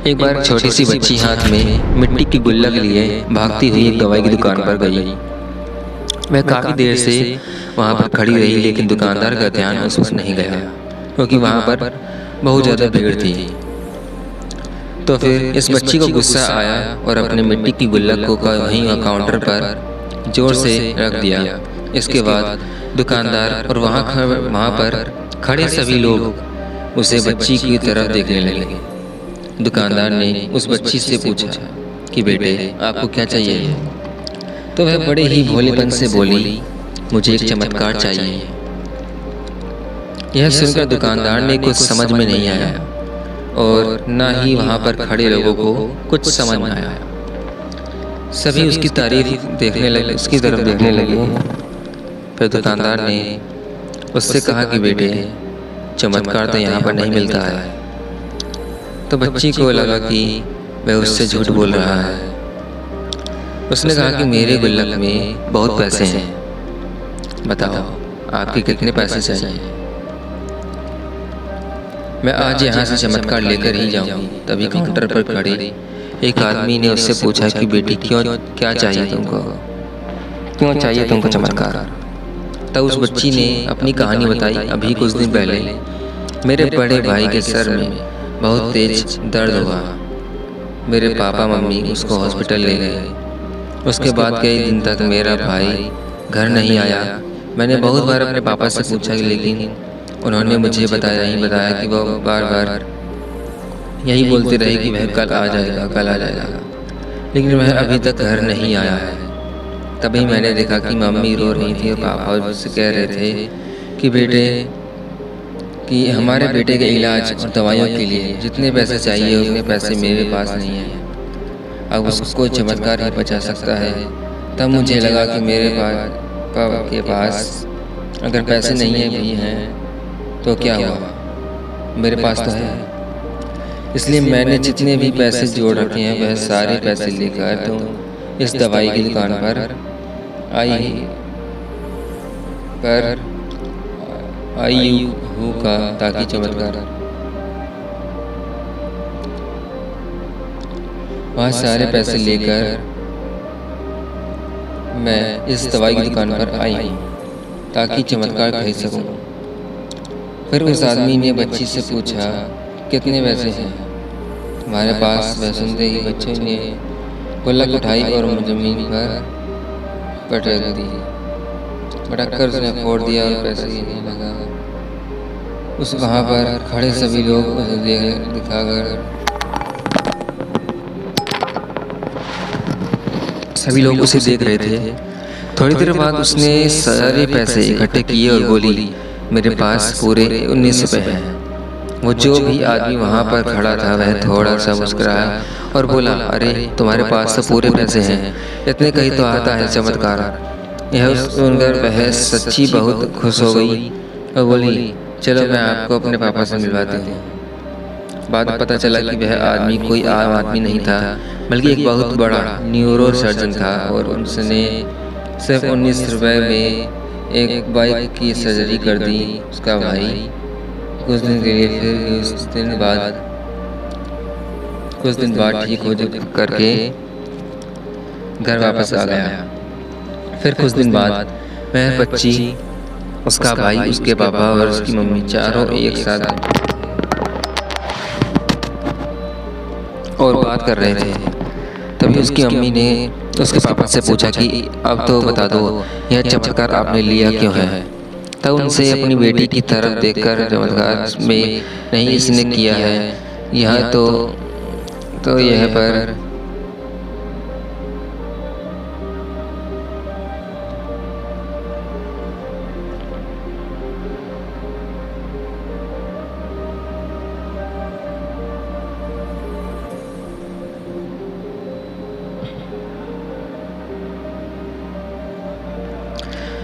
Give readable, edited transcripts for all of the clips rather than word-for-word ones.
एक बार छोटी सी बच्ची हाथ में मिट्टी की गुल्लक लिए भागती हुई एक दवाई की दुकान पर गई। वह काफ़ी देर से वहाँ पर खड़ी रही, लेकिन दुकानदार का ध्यान उस पर नहीं गया क्योंकि वहाँ पर बहुत ज़्यादा भीड़ थी। तो फिर इस बच्ची को गुस्सा आया और अपने मिट्टी की गुल्लक को वहीं काउंटर पर जोर से रख दिया। इसके बाद दुकानदार और वहाँ पर खड़े सभी लोग उसे बच्ची की तरफ देखने लगे। दुकानदार ने उस बच्ची से पूछा कि बेटे, आपको क्या चाहिए? तो वह बड़े ही भोलेपन से बोली, मुझे एक चमत्कार चाहिए। यह सुनकर दुकानदार ने कुछ समझ में नहीं आया और ना ही वहाँ पर खड़े लोगों को कुछ समझ में आया। सभी उसकी तारीफ देखने लगे, उसकी तरफ देखने लगे। फिर दुकानदार ने उससे कहा कि बेटे, चमत्कार तो यहाँ पर नहीं मिलता है। तो बच्ची को लगा कि वह उससे झूठ बोल रहा है। उसने कहा कि मेरे गुल्लक में बहुत पैसे हैं, बताओ आपके कितने पैसे चाहिए? मैं आज यहाँ से चमत्कार लेकर ही जाऊंगी। तभी काउंटर पर खड़े एक आदमी ने उससे पूछा कि बेटी, क्या चाहिए तुमको? क्यों चाहिए तुमको चमत्कार? तब उस बच्ची ने अपनी कहानी बताई। अभी कुछ दिन पहले मेरे बड़े भाई के सर में बहुत तेज दर्द हुआ। मेरे पापा मम्मी उसको हॉस्पिटल ले गए। उसके बाद कई दिन तक मेरा भाई घर नहीं आया। मैंने बहुत बार अपने पापा से पूछा, लेकिन उन्होंने मुझे बताया कि वो बार बार यही बोलते रहे कि वह कल आ जाएगा, कल आ जाएगा, लेकिन वह अभी तक घर नहीं आया है। तभी मैंने देखा कि मम्मी रो रही थी और पापा उससे कह रहे थे कि बेटे, कि हमारे बेटे के इलाज और दवाइयों के लिए जितने पैसे चाहिए उतने पैसे मेरे पास नहीं है। अब उसको चमत्कार ही बचा सकता है। तब मुझे लगा कि मेरे पापा के पास अगर पैसे नहीं भी हैं तो क्या हुआ, मेरे पास तो है। इसलिए मैंने जितने भी पैसे जोड़ रखे हैं वह सारे पैसे लेकर तो इस दवाई की दुकान पर आई हूँ का ताकि चमत्कार। वहाँ सारे पैसे लेकर मैं इस दवाई की दुकान पर आई हूँ ताकि चमत्कार खरीद सकूँ। फिर उस आदमी ने बच्ची से पूछा, कितने पैसे हैं तुम्हारे पास? वह सुनते ही बच्चे ने गुल्लक उठाई और जमीन पर पटक दी। पटक उसने फोड़ दिया और पैसे गिनने लगा। उस वहाँ पर खड़े सभी लोग उसे दिखाकर सभी लोग उसे देख रहे थे। थोड़ी देर बाद उसने सारे पैसे इकट्ठे किए और बोली, मेरे पास पूरे 19 रुपए हैं। वो जो भी आदमी वहाँ पर खड़ा था वह थोड़ा सा मुस्कुराया और बोला, अरे तुम्हारे पास तो पूरे पैसे हैं, इतने कहीं तो आता है चमत्कार। यह सुनकर वह सच्ची बहुत खुश हो गई और बोली, चलो मैं आपको अपने पापा से मिलवाती हूँ। बाद में पता चला कि वह आदमी कोई आम आदमी नहीं था, बल्कि एक बहुत बड़ा न्यूरो सर्जन था और उसने सिर्फ 19 रुपए में एक बाइक की सर्जरी कर दी। उसका भाई कुछ दिन के लिए, फिर कुछ दिन बाद ठीक हो करके घर वापस आ गया। फिर कुछ दिन बाद वह बच्ची, उसका भाई, उसके पापा और उसकी मम्मी चारों एक साथ और बात कर रहे थे। तभी उसकी मम्मी ने उसके पापा से पूछा कि अब तो बता दो, यह चमत्कार आपने लिया क्यों है? तब उनसे अपनी बेटी की तरफ देखकर, चमत्कार में नहीं इसने किया है, यह तो यह पर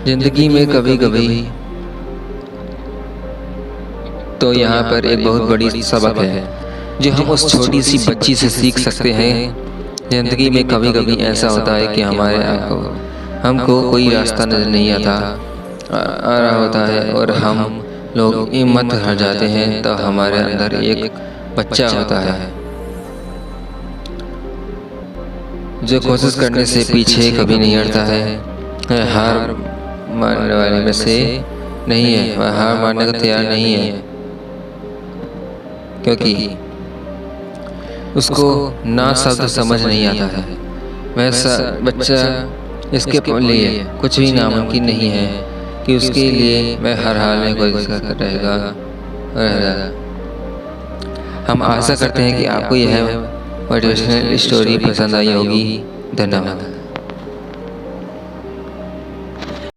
जिंदगी में कभी कभी तो यहाँ पर एक बहुत बड़ी सबक है जो हम उस छोटी सी बच्ची से सीख सकते हैं। जिंदगी में कभी कभी ऐसा होता है कि हमको कोई रास्ता नजर नहीं आ रहा होता है और हम लोग हिम्मत हार जाते हैं। तो हमारे अंदर एक बच्चा होता है जो कोशिश करने से पीछे कभी नहीं हटता है, हार मानने वाले में से नहीं है, वह हार मानने को तैयार नहीं है, क्योंकि उसको ना शब्द समझ नहीं आता है। वैसा बच्चा इसके लिए कुछ भी नामुमकिन नहीं है कि उसके लिए मैं हर हाल में कोशिश रहेगा। हम आशा करते हैं कि आपको यह मोटिवेशनल स्टोरी पसंद आई होगी। धन्यवाद।